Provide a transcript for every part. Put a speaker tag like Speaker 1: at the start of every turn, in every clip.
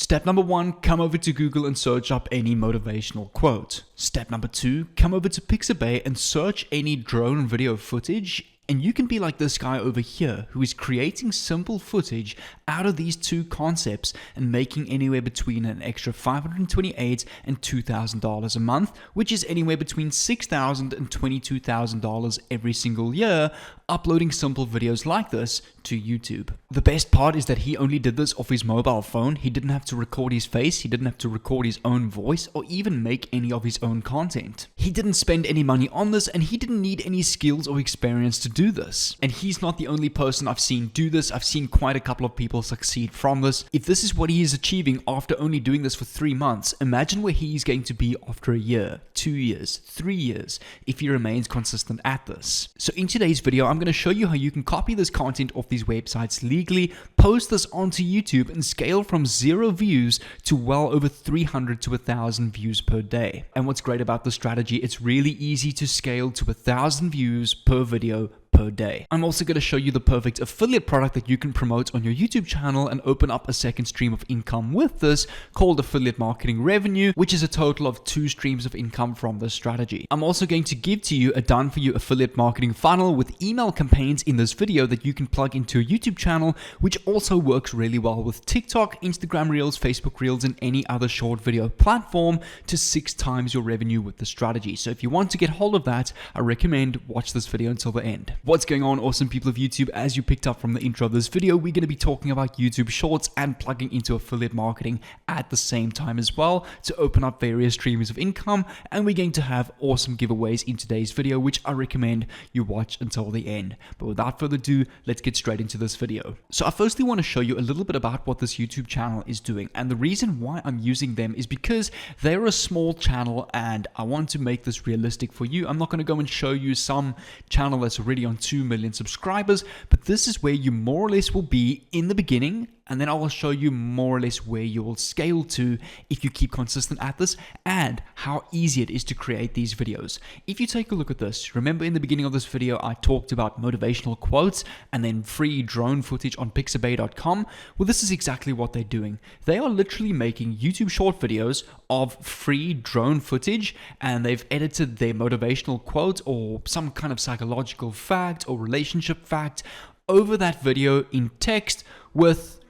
Speaker 1: Step number 1, come over to Google and search up any motivational quote. Step number 2, come over to Pixabay and search any drone video footage. And you can be like this guy over here who is creating simple footage out of these two concepts and making anywhere between an extra $528 and $2,000 a month, which is anywhere between $6,000 and $22,000 every single year, uploading simple videos like this to YouTube. The best part is that he only did this off his mobile phone. He didn't have to record his face, he didn't have to record his own voice, or even make any of his own content. He didn't spend any money on this, and he didn't need any skills or experience to do this. And he's not the only person I've seen do this. I've seen quite a couple of people succeed from this. If this is what he is achieving after only doing this for 3 months, imagine where he's going to be after a year, 2 years, 3 years, if he remains consistent at this. So in today's video, I'm going to show you how you can copy this content off these websites legally, post this onto YouTube, and scale from 0 views to well over 300 to 1,000 views per day. And what's great about this strategy, it's really easy to scale to 1,000 views per video per day. I'm also going to show you the perfect affiliate product that you can promote on your YouTube channel and open up a second stream of income with this, called affiliate marketing revenue, which is a total of 2 streams of income from this strategy. I'm also going to give to you a done for you affiliate marketing funnel with email campaigns in this video that you can plug into your YouTube channel, which also works really well with TikTok, Instagram Reels, Facebook Reels, and any other short video platform to 6 times your revenue with the strategy. So if you want to get hold of that, I recommend watch this video until the end. What's going on, awesome people of YouTube? As you picked up from the intro of this video, we're going to be talking about YouTube Shorts and plugging into affiliate marketing at the same time as well to open up various streams of income. And we're going to have awesome giveaways in today's video, which I recommend you watch until the end. But without further ado, let's get straight into this video. So I firstly want to show you a little bit about what this YouTube channel is doing. And the reason why I'm using them is because they're a small channel and I want to make this realistic for you. I'm not going to go and show you some channel that's already on 2 million subscribers, but this is where you more or less will be in the beginning, and then I will show you more or less where you will scale to if you keep consistent at this and how easy it is to create these videos. If you take a look at this, remember in the beginning of this video I talked about motivational quotes and then free drone footage on pixabay.com. Well, this is exactly what they're doing. They are literally making YouTube short videos of free drone footage, and they've edited their motivational quote or some kind of psychological fact or relationship fact over that video in text with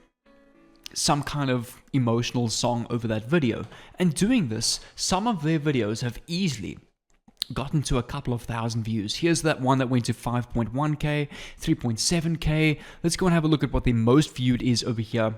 Speaker 1: some kind of emotional song over that video. And doing this, some of their videos have easily gotten to a couple of thousand views. Here's that one that went to 5.1k, 3.7k. Let's go and have a look at what the most viewed is over here.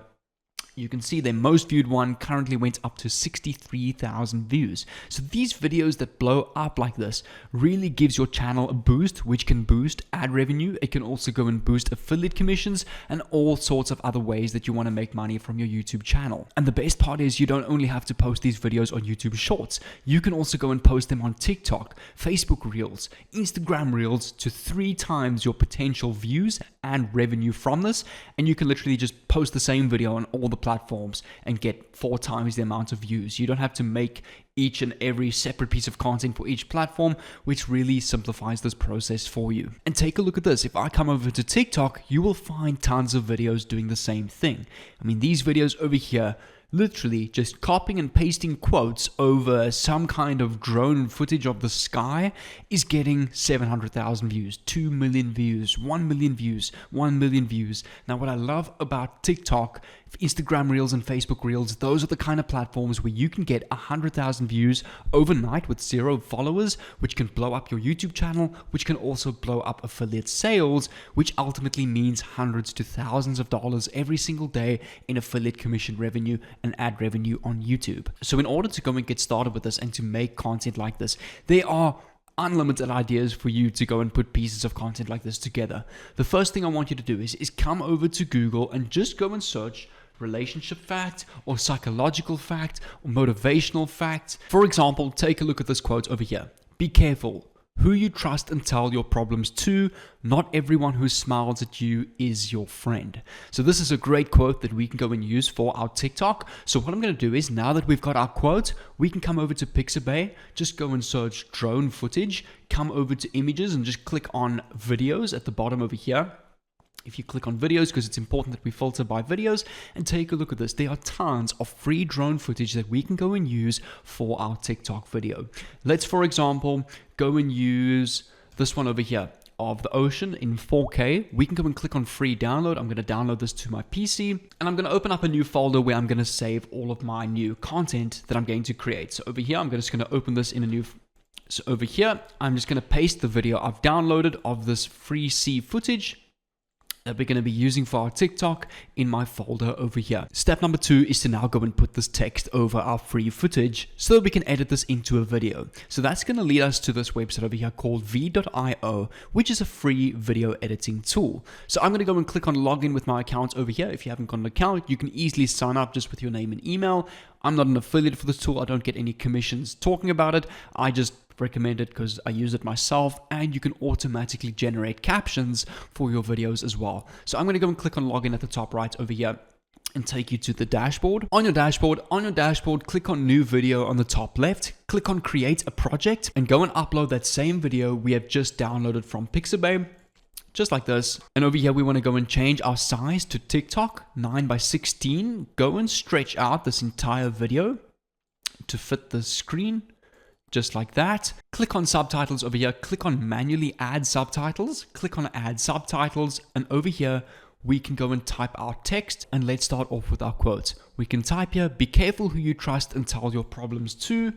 Speaker 1: You can see their most viewed one currently went up to 63,000 views. So these videos that blow up like this really gives your channel a boost, which can boost ad revenue. It can also go and boost affiliate commissions and all sorts of other ways that you want to make money from your YouTube channel. And the best part is you don't only have to post these videos on YouTube Shorts. You can also go and post them on TikTok, Facebook Reels, Instagram Reels to 3 times your potential views and revenue from this. And you can literally just post the same video on all the platforms and get 4 times the amount of views. You don't have to make each and every separate piece of content for each platform, which really simplifies this process for you. And take a look at this. If I come over to TikTok, you will find tons of videos doing the same thing. I mean, these videos over here, literally just copying and pasting quotes over some kind of drone footage of the sky is getting 700,000 views, 2 million views, 1 million views, 1 million views. Now, what I love about TikTok, Instagram Reels and Facebook Reels, those are the kind of platforms where you can get 100,000 views overnight with 0 followers, which can blow up your YouTube channel, which can also blow up affiliate sales, which ultimately means hundreds to thousands of dollars every single day in affiliate commission revenue and ad revenue on YouTube. So in order to go and get started with this and to make content like this, there are unlimited ideas for you to go and put pieces of content like this together. The first thing I want you to do is come over to Google and just go and search relationship fact or psychological fact or motivational fact. For example, take a look at this quote over here. Be careful who you trust and tell your problems to. Not everyone who smiles at you is your friend. So this is a great quote that we can go and use for our TikTok. So what I'm going to do is, now that we've got our quote, we can come over to Pixabay, just go and search drone footage, come over to images and just click on videos at the bottom over here. If you click on videos, because it's important that we filter by videos, and take a look at this, there are tons of free drone footage that we can go and use for our TikTok video. Let's, for example, go and use this one over here of the ocean in 4K. We can go and click on free download. I'm going to download this to my PC, and I'm going to open up a new folder where I'm going to save all of my new content that I'm going to create. So over here, I'm just going to open this in a new. So over here, I'm just going to paste the video I've downloaded of this free sea footage that we're going to be using for our TikTok in my folder over here. Step number 2 is to now go and put this text over our free footage so that we can edit this into a video. So that's going to lead us to this website over here called v.io, which is a free video editing tool. So I'm going to go and click on login with my account over here. If you haven't got an account, you can easily sign up just with your name and email. I'm not an affiliate for this tool. I don't get any commissions talking about it. I just recommend it because I use it myself, and you can automatically generate captions for your videos as well. So I'm going to go and click on login at the top right over here and take you to the dashboard. On your dashboard, click on new video on the top left, click on create a project, and go and upload that same video we have just downloaded from Pixabay, just like this. And over here, we want to go and change our size to TikTok 9:16. Go and stretch out this entire video to fit the screen, just like that. Click on subtitles over here, click on manually add subtitles, click on add subtitles, and over here we can go and type our text. And let's start off with our quote. We can type here, be careful who you trust and tell your problems to.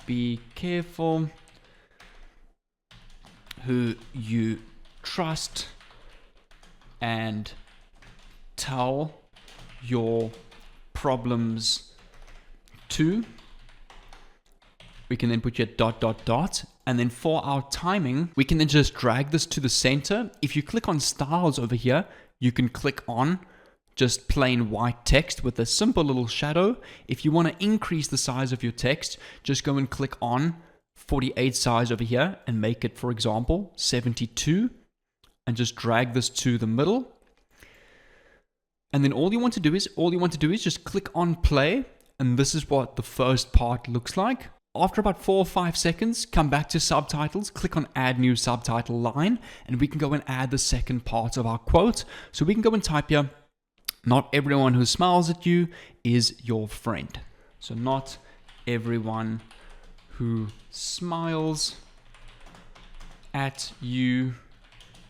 Speaker 1: Be careful who you trust and tell your problems to. We can then put here ... And then for our timing, we can then just drag this to the center. If you click on styles over here, you can click on just plain white text with a simple little shadow. If you want to increase the size of your text, just go and click on 48 size over here and make it, for example, 72, and just drag this to the middle. And then all you want to do is just click on play, and this is what the first part looks like. After about 4 or 5 seconds, come back to subtitles, click on add new subtitle line, and we can go and add the second part of our quote. So we can go and type here, not everyone who smiles at you is your friend. So not everyone who smiles at you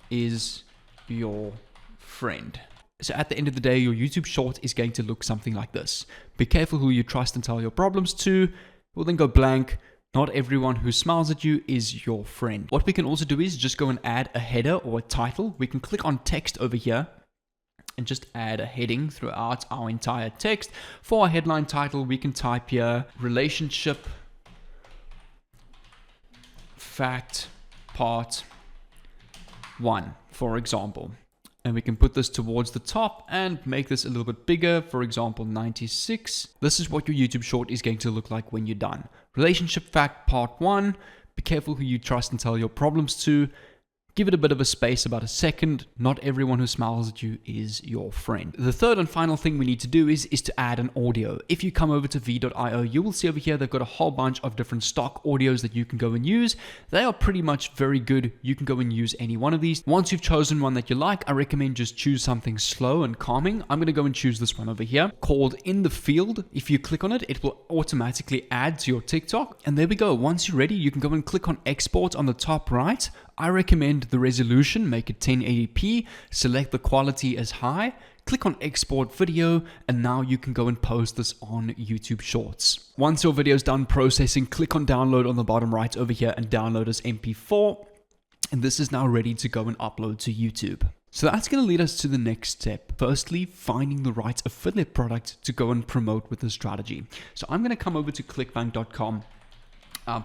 Speaker 1: is your friend. So at the end of the day, your YouTube short is going to look something like this. Be careful who you trust and tell your problems to. We'll then go blank. Not everyone who smiles at you is your friend. What we can also do is just go and add a header or a title. We can click on text over here and just add a heading throughout our entire text. For our headline title, we can type here, relationship fact part 1, for example. And we can put this towards the top and make this a little bit bigger, for example, 96. This is what your YouTube short is going to look like when you're done. Relationship fact part 1, be careful who you trust and tell your problems to. Give it a bit of a space, about a second. Not everyone who smiles at you is your friend. The third and final thing we need to do is to add an audio. If you come over to v.io, you will see over here they've got a whole bunch of different stock audios that you can go and use. They are pretty much very good. You can go and use any one of these. Once you've chosen one that you like, I recommend just choose something slow and calming. I'm going to go and choose this one over here called In the Field. If you click on it, it will automatically add to your TikTok. And there we go. Once you're ready, you can go and click on export on the top right. I recommend the resolution, make it 1080p, select the quality as high, click on export video, and now you can go and post this on YouTube Shorts. Once your video is done processing, click on download on the bottom right over here and download as MP4. And this is now ready to go and upload to YouTube. So that's going to lead us to the next step. Firstly, finding the right affiliate product to go and promote with this strategy. So I'm going to come over to clickbank.com.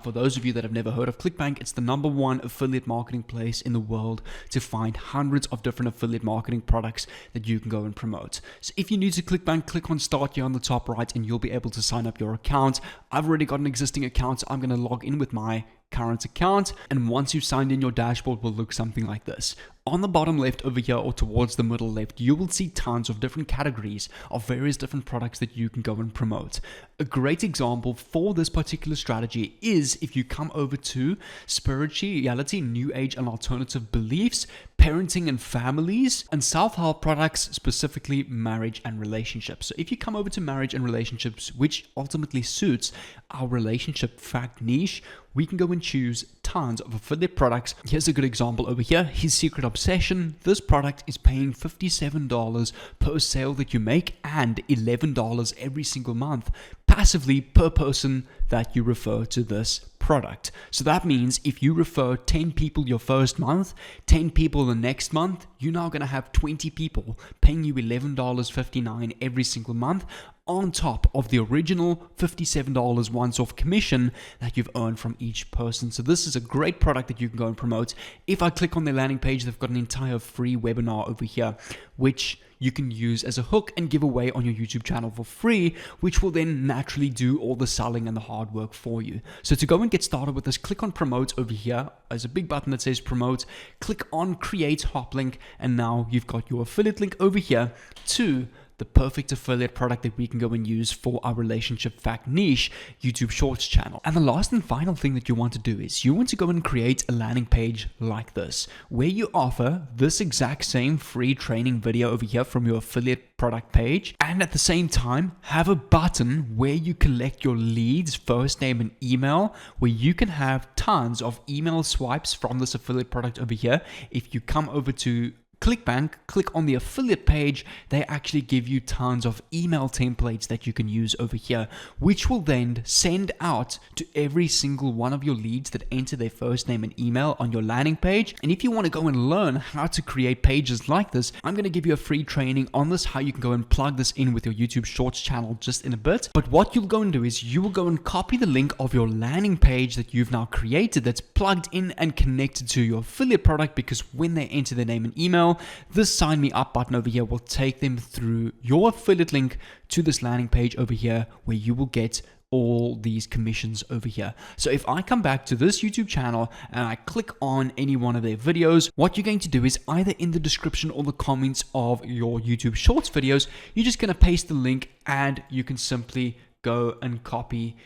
Speaker 1: For those of you that have never heard of ClickBank, it's the #1 affiliate marketing place in the world to find hundreds of different affiliate marketing products that you can go and promote. So if you're new to ClickBank, click on start here on the top right and you'll be able to sign up your account. I've already got an existing account, so I'm going to log in with my current account, and once you've signed in, your dashboard will look something like this. On the bottom left over here or towards the middle left, you will see tons of different categories of various different products that you can go and promote. A great example for this particular strategy is if you come over to spirituality, new age and alternative beliefs, parenting and families, and self-help products, specifically marriage and relationships. So if you come over to marriage and relationships, which ultimately suits our relationship fact niche, we can go and choose tons of affiliate products. Here's a good example over here. His Secret Obsession. This product is paying $57 per sale that you make and $11 every single month passively per person that you refer to this product. So that means if you refer 10 people your first month, 10 people the next month, you're now going to have 20 people paying you $11.59 every single month on top of the original $57 once-off commission that you've earned from each person. So this is a great product that you can go and promote. If I click on their landing page, they've got an entire free webinar over here, which you can use as a hook and give away on your YouTube channel for free, which will then naturally do all the selling and the hard work for you. So to go and get started with this, click on promote over here. There's a big button that says promote. Click on create hop link, and now you've got your affiliate link over here to the perfect affiliate product that we can go and use for our relationship fact niche YouTube Shorts channel. And the last and final thing that you want to do is you want to go and create a landing page like this, where you offer this exact same free training video over here from your affiliate product page, and at the same time have a button where you collect your leads, first name and email, where you can have tons of email swipes from this affiliate product over here. If you come over to ClickBank, click on the affiliate page, they actually give you tons of email templates that you can use over here, which will then send out to every single one of your leads that enter their first name and email on your landing page. And if you want to go and learn how to create pages like this, I'm going to give you a free training on this, how you can go and plug this in with your YouTube Shorts channel just in a bit. But what you'll go and do is you will go and copy the link of your landing page that you've now created that's plugged in and connected to your affiliate product, because when they enter their name and email, this sign me up button over here will take them through your affiliate link to this landing page over here, where you will get all these commissions over here. So if I come back to this YouTube channel and I click on any one of their videos, what you're going to do is either in the description or the comments of your YouTube Shorts videos, you're just going to paste the link, and you can simply go and copy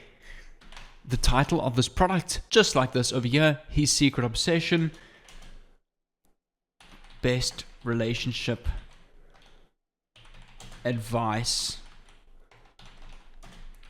Speaker 1: the title of this product, just like this over here, His Secret Obsession, best relationship advice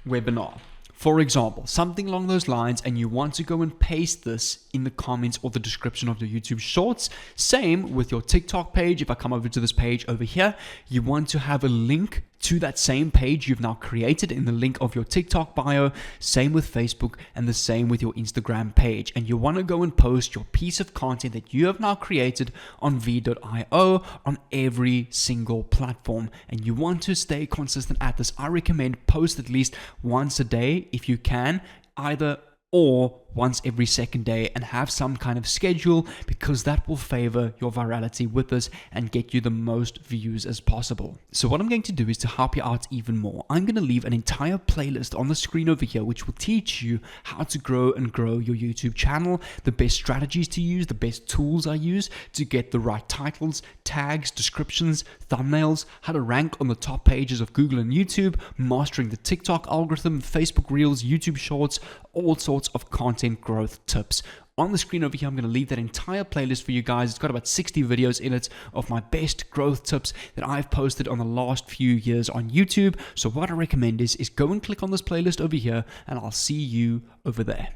Speaker 1: webinar, for example, something along those lines, and you want to go and paste this in the comments or the description of the YouTube Shorts. Same with your TikTok page. If I come over to this page over here, you want to have a link to that same page you've now created in the link of your TikTok bio. Same with Facebook, and the same with your Instagram page. And you want to go and post your piece of content that you have now created on v.io on every single platform. And you want to stay consistent at this. I recommend post at least once a day if you can, either or once every second day, and have some kind of schedule, because that will favor your virality with this and get you the most views as possible. So what I'm going to do is to help you out even more. I'm going to leave an entire playlist on the screen over here, which will teach you how to grow your YouTube channel, the best strategies to use, the best tools I use to get the right titles, tags, descriptions, thumbnails, how to rank on the top pages of Google and YouTube, mastering the TikTok algorithm, Facebook Reels, YouTube Shorts, all sorts of content growth tips. On the screen over here, I'm going to leave that entire playlist for you guys. It's got about 60 videos in it of my best growth tips that I've posted on the last few years on YouTube. So what I recommend is go and click on this playlist over here, and I'll see you over there.